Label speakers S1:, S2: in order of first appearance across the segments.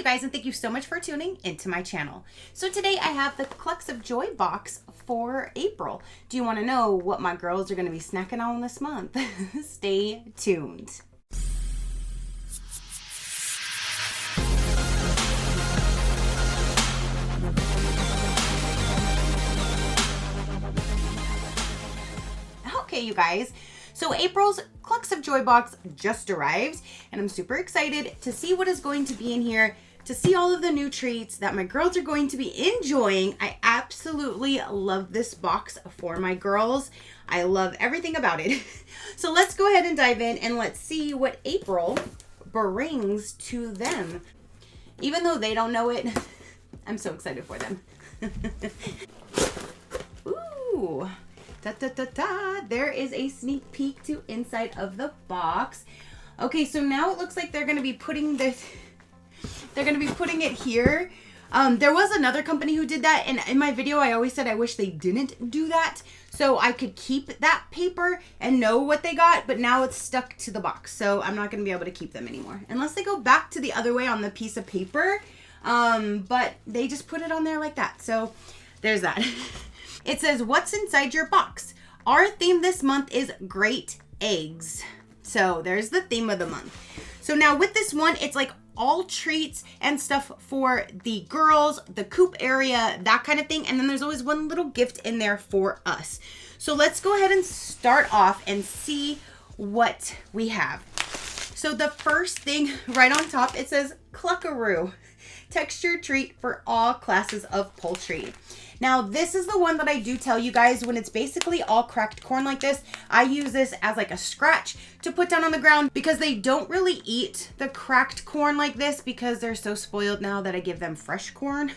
S1: you guys, and thank you so much for tuning into my channel. So today I have the Clucks of Joy box for April. Do you want to know what my girls are going to be snacking on this month? Stay tuned. Okay, you guys. So April's Clucks of Joy box just arrived, and I'm super excited to see what is going to be in here, to see all of the new treats that my girls are going to be enjoying. I absolutely love this box for my girls. I love everything about it. So let's go ahead and dive in and let's see what April brings to them. Even though they don't know it, I'm so excited for them. Ooh. Da, da, da, da. There is a sneak peek to inside of the box. Okay, so now it looks like they're going to be putting this, they're going to be putting it here. There was another company who did that, and in my video I always said I wish they didn't do that so I could keep that paper and know what they got, but now it's stuck to the box, so I'm not going to be able to keep them anymore unless they go back to the other way on the piece of paper. But they just put it on there like that, so there's that. It says, what's inside your box? Our theme this month is great eggs. So there's the theme of the month. So now with this one, it's like all treats and stuff for the girls, the coop area, that kind of thing. And then there's always one little gift in there for us. So let's go ahead and start off and see what we have. So the first thing right on top, it says Cluckaroo, textured treat for all classes of poultry. Now, this is the one that I do tell you guys when it's basically all cracked corn like this. I use this as like a scratch to put down on the ground because they don't really eat the cracked corn like this because they're so spoiled now that I give them fresh corn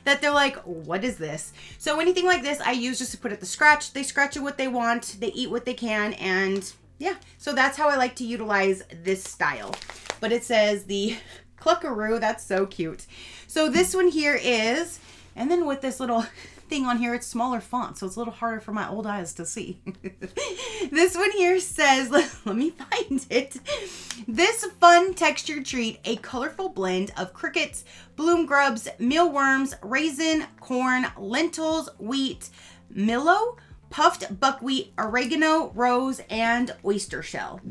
S1: that they're like, what is this? So anything like this I use just to put at the scratch. They scratch it what they want, they eat what they can, and yeah. So that's how I like to utilize this style. But it says the Cluckaroo, that's so cute. So this one here is, and then with this little thing on here, it's smaller font, so it's a little harder for my old eyes to see. This one here says, let me find it. This fun textured treat, a colorful blend of crickets, bloom grubs, mealworms, raisin, corn, lentils, wheat, millo, puffed buckwheat, oregano, rose, and oyster shell.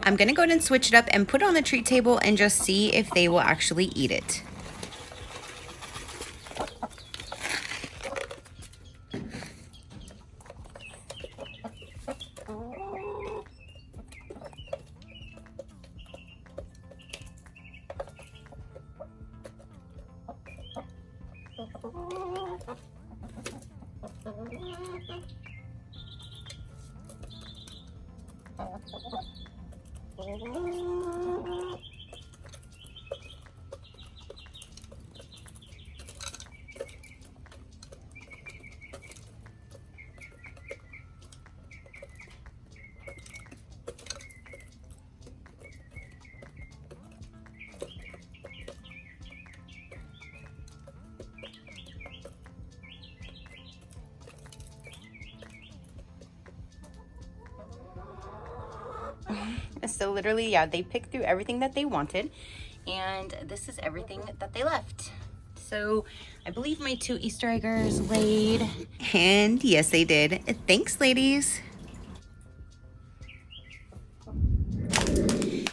S1: I'm gonna go ahead and switch it up and put it on the treat table and just see if they will actually eat it. So literally, yeah, they picked through everything that they wanted, and this is everything that they left. So I believe my 2 Easter eggers laid, and yes, they did. Thanks, ladies.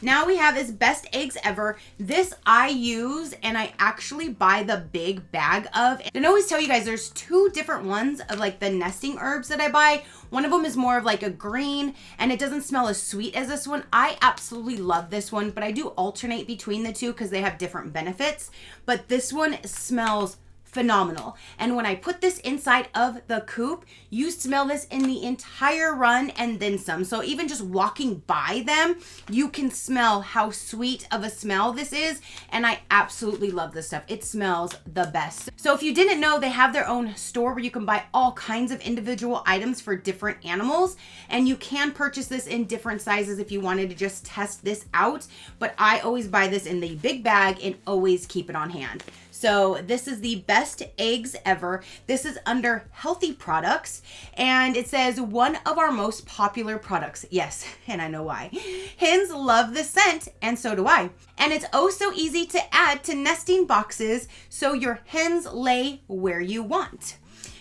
S1: Now we have this best eggs ever. This I use and I actually buy the big bag of. And I always tell you guys there's 2 different ones of like the nesting herbs that I buy. One of them is more of like a green and it doesn't smell as sweet as this one. I absolutely love this one, but I do alternate between the 2 because they have different benefits. But this one smells phenomenal. And when I put this inside of the coop, you smell this in the entire run and then some. So even just walking by them, you can smell how sweet of a smell this is. And I absolutely love this stuff. It smells the best. So if you didn't know, they have their own store where you can buy all kinds of individual items for different animals. And you can purchase this in different sizes if you wanted to just test this out. But I always buy this in the big bag and always keep it on hand. So this is the best eggs ever. This is under healthy products, and it says one of our most popular products. Yes, and I know why. Hens love the scent, and so do I. And it's oh so easy to add to nesting boxes so your hens lay where you want.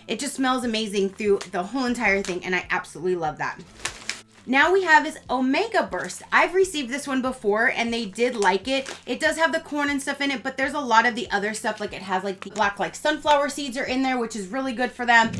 S1: It just smells amazing through the whole entire thing, and I absolutely love that. Now we have is Omega Burst. I've received this one before and they did like it. It does have the corn and stuff in it, but there's a lot of the other stuff, like it has like the black like sunflower seeds are in there, which is really good for them.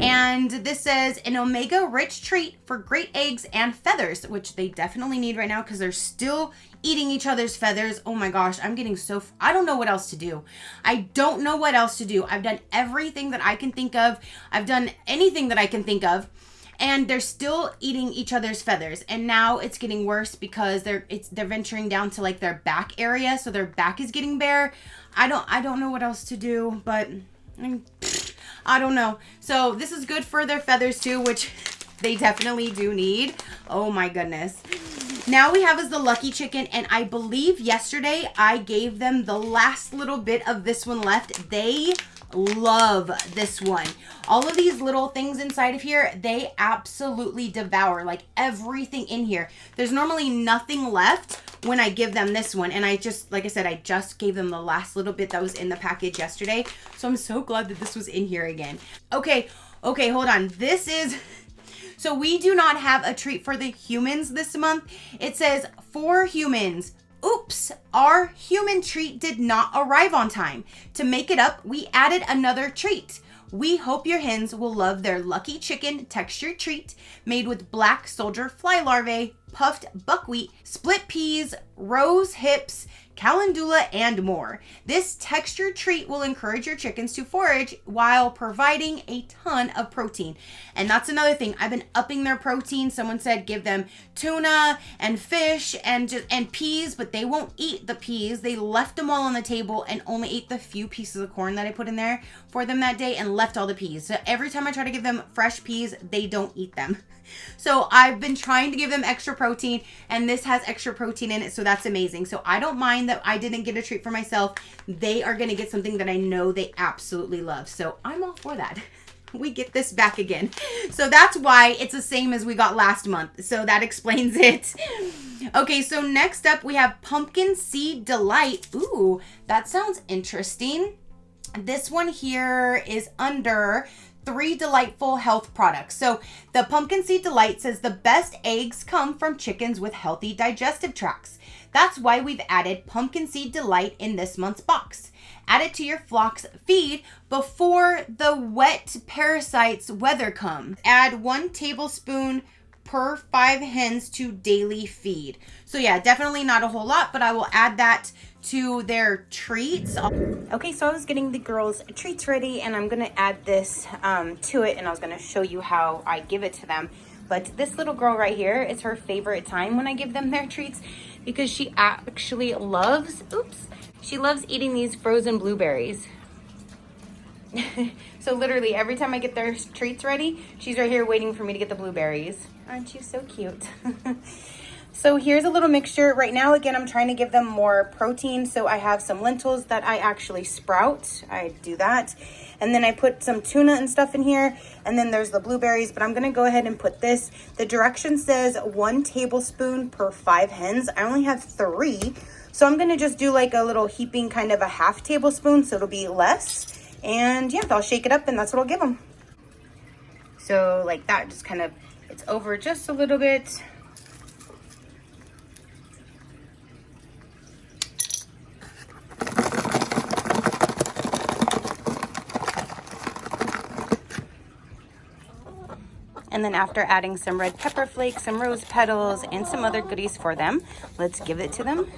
S1: And this says an omega rich treat for great eggs and feathers, which they definitely need right now because they're still eating each other's feathers. Oh my gosh, I'm getting so, I don't know what else to do. I don't know what else to do. I've done everything that I can think of. I've done anything that I can think of. And they're still eating each other's feathers. And now it's getting worse because they're venturing down to like their back area. So their back is getting bare. I don't know what else to do, but I don't know. So this is good for their feathers too, which they definitely do need. Oh my goodness. Now we have is the Lucky Chicken, and I believe yesterday I gave them the last little bit of this one left. They love this one. All of these little things inside of here, they absolutely devour, like everything in here. There's normally nothing left when I give them this one, and I just, like I said, I just gave them the last little bit that was in the package yesterday, so I'm so glad that this was in here again. Okay, hold on. This is, so we do not have a treat for the humans this month. It says for humans. Oops, our human treat did not arrive on time. To make it up, we added another treat. We hope your hens will love their Lucky Chicken textured treat made with black soldier fly larvae, puffed buckwheat, split peas, rose hips, calendula, and more. This textured treat will encourage your chickens to forage while providing a ton of protein. And that's another thing. I've been upping their protein. Someone said give them tuna and fish and peas, but they won't eat the peas. They left them all on the table and only ate the few pieces of corn that I put in there for them that day and left all the peas. So every time I try to give them fresh peas, they don't eat them. So I've been trying to give them extra protein, and this has extra protein in it, so that's amazing. So I don't mind that I didn't get a treat for myself. They are going to get something that I know they absolutely love. So I'm all for that. We get this back again. So that's why it's the same as we got last month. So that explains it. Okay, so next up we have Pumpkin Seed Delight. Ooh, that sounds interesting. This one here is under 3 delightful health products. So the Pumpkin Seed Delight says the best eggs come from chickens with healthy digestive tracts. That's why we've added Pumpkin Seed Delight in this month's box. Add it to your flock's feed before the wet parasites weather comes. Add 1 tablespoon per 5 hens to daily feed. So yeah, definitely not a whole lot, but I will add that to their treats. Okay, so I was getting the girls' treats ready, and I'm gonna add this to it, and I was gonna show you how I give it to them. But this little girl right here, it's her favorite time when I give them their treats because she actually loves, she loves eating these frozen blueberries. So literally every time I get their treats ready, she's right here waiting for me to get the blueberries. Aren't you so cute? So here's a little mixture. Right now, again, I'm trying to give them more protein. So I have some lentils that I actually sprout. I do that. And then I put some tuna and stuff in here. And then there's the blueberries, but I'm gonna go ahead and put this. The direction says 1 tablespoon per 5 hens. I only have 3. So I'm gonna just do like a little heaping, kind of a half tablespoon. So it'll be less. And yeah, I'll shake it up and that's what I'll give them. So like that, just kind of, it's over just a little bit. And then after adding some red pepper flakes, some rose petals, and some other goodies for them, let's give it to them.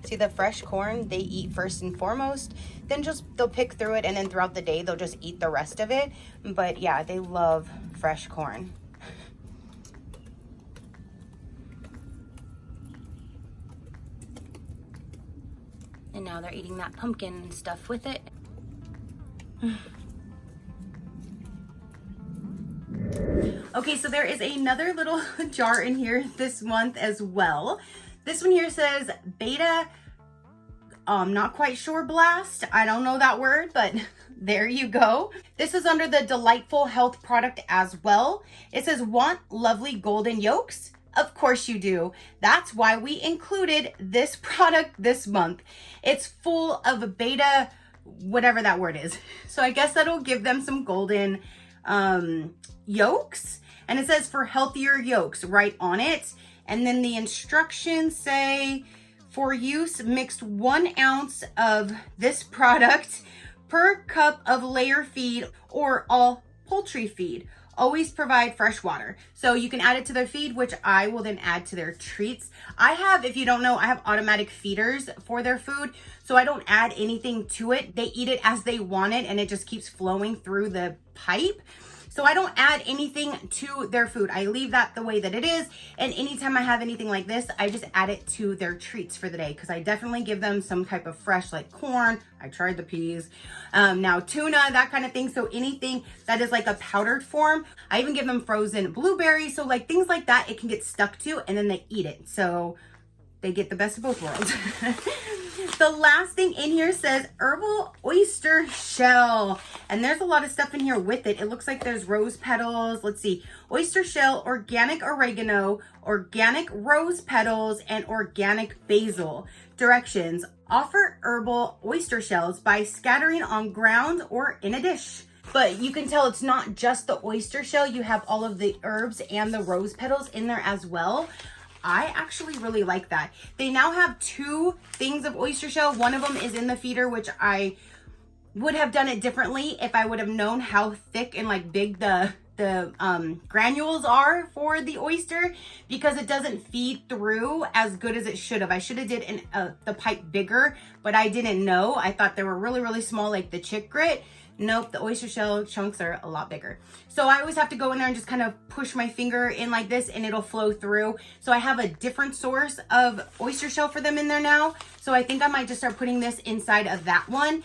S1: See, the fresh corn, they eat first and foremost, then just they'll pick through it, and then throughout the day, they'll just eat the rest of it. But yeah, they love fresh corn. And now they're eating that pumpkin and stuff with it. Okay, so there is another little jar in here this month as well. This one here says beta, not quite sure, blast. I don't know that word, but there you go. This is under the Delightful Health product as well. It says, want lovely golden yolks? Of course you do. That's why we included this product this month. It's full of beta, whatever that word is. So I guess that'll give them some golden yolks. And it says for healthier yolks right on it. And then the instructions say, for use, mixed 1 ounce of this product per cup of layer feed or all poultry feed. Always provide fresh water. So you can add it to their feed, which I will then add to their treats. I have, if you don't know, I have automatic feeders for their food. So I don't add anything to it. They eat it as they want it, and it just keeps flowing through the pipe. So I don't add anything to their food. I leave that the way that it is. And anytime I have anything like this, I just add it to their treats for the day, because I definitely give them some type of fresh, like corn. I tried the peas. Now tuna, that kind of thing. So anything that is like a powdered form. I even give them frozen blueberries. So like things like that, it can get stuck to, and then they eat it. So they get the best of both worlds. The last thing in here says Herbal Oyster Shell. And there's a lot of stuff in here with it. It looks like there's rose petals. Let's see. Oyster shell, organic oregano, organic rose petals, and organic basil. Directions. Offer herbal oyster shells by scattering on ground or in a dish. But you can tell it's not just the oyster shell. You have all of the herbs and the rose petals in there as well. I actually really like that. They now have 2 things of oyster shell. One of them is in the feeder, which I would have done it differently if I would have known how thick and like big the granules are for the oyster, because it doesn't feed through as good as it should have. I should have did the pipe bigger, but I didn't know. I thought they were really, really small, like the chick grit. Nope, the oyster shell chunks are a lot bigger. So I always have to go in there and just kind of push my finger in like this, and it'll flow through. So I have a different source of oyster shell for them in there now. So I think I might just start putting this inside of that one,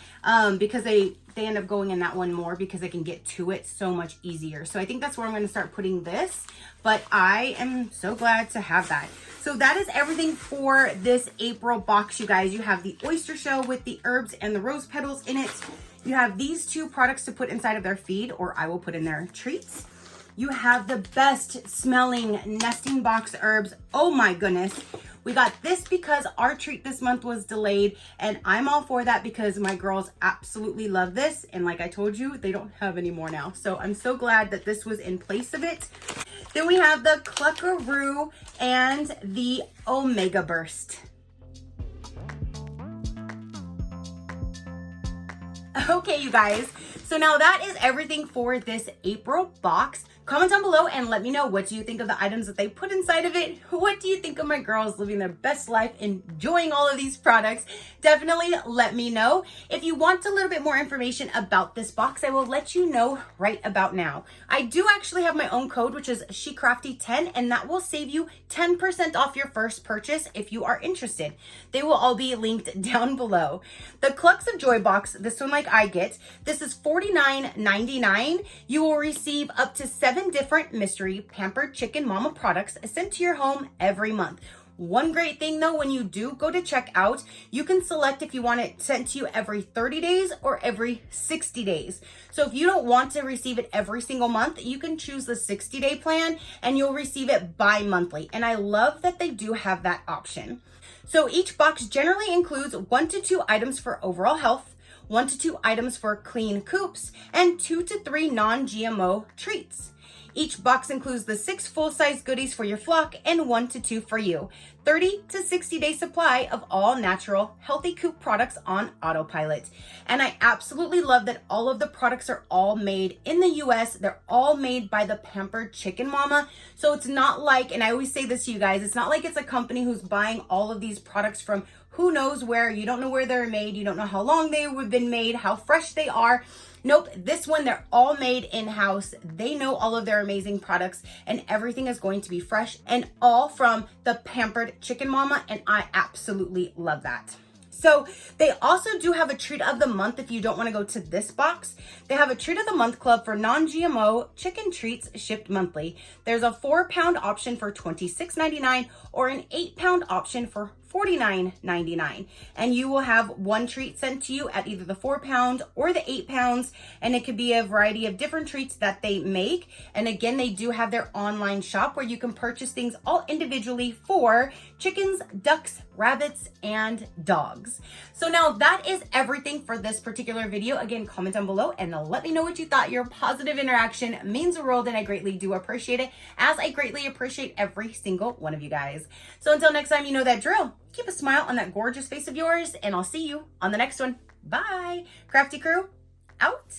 S1: because they end up going in that one more, because I can get to it so much easier. So I think that's where I'm going to start putting this, but I am so glad to have that. So that is everything for this April box, you guys. You have the oyster shell with the herbs and the rose petals in it. You have these 2 products to put inside of their feed, or I will put in their treats. You have the best smelling nesting box herbs. Oh my goodness. We got this because our treat this month was delayed, and I'm all for that because my girls absolutely love this. And like I told you, they don't have any more now. So I'm so glad that this was in place of it. Then we have the Cluckaroo and the Omega Burst. Okay, you guys, so now that is everything for this April box. Comment down below and let me know, what do you think of the items that they put inside of it? What do you think of my girls living their best life, enjoying all of these products? Definitely let me know. If you want a little bit more information about this box, I will let you know right about now. I do actually have my own code, which is Crafty10, and that will save you 10% off your first purchase if you are interested. They will all be linked down below. The Clucks of Joy box, this one like I get, this is $49.99. You will receive up to 7 different mystery Pampered Chicken Mama products sent to your home every month. One great thing though, when you do go to checkout, you can select if you want it sent to you every 30 days or every 60 days. So if you don't want to receive it every single month, you can choose the 60-day plan and you'll receive it bi-monthly. And I love that they do have that option. So each box generally includes 1 to 2 items for overall health, 1 to 2 items for clean coops, and 2 to 3 non-GMO treats. Each box includes the 6 full-size goodies for your flock and 1 to 2 for you. 30 to 60-day supply of all natural, healthy coop products on autopilot. And I absolutely love that all of the products are all made in the US. They're all made by the Pampered Chicken Mama. So it's not like, and I always say this to you guys, it's not like it's a company who's buying all of these products from who knows where. You don't know where they're made. You don't know how long they have been made, how fresh they are. Nope, this one, they're all made in-house. They know all of their amazing products and everything is going to be fresh and all from the Pampered Chicken Mama, and I absolutely love that. So they also do have a treat of the month if you don't want to go to this box. They have a treat of the month club for non-GMO chicken treats shipped monthly. There's a 4-pound option for $26.99 or an 8-pound option for $49.99, and you will have 1 treat sent to you at either the 4-pound or the 8 pounds, and it could be a variety of different treats that they make. And again, they do have their online shop where you can purchase things all individually for chickens, ducks, rabbits, and dogs. So now that is everything for this particular video. Again, comment down below and let me know what you thought. Your positive interaction means the world, and I greatly do appreciate it, as I greatly appreciate every single one of you guys. So until next time, you know that drill. Keep a smile on that gorgeous face of yours, and I'll see you on the next one. Bye. Crafty crew, out.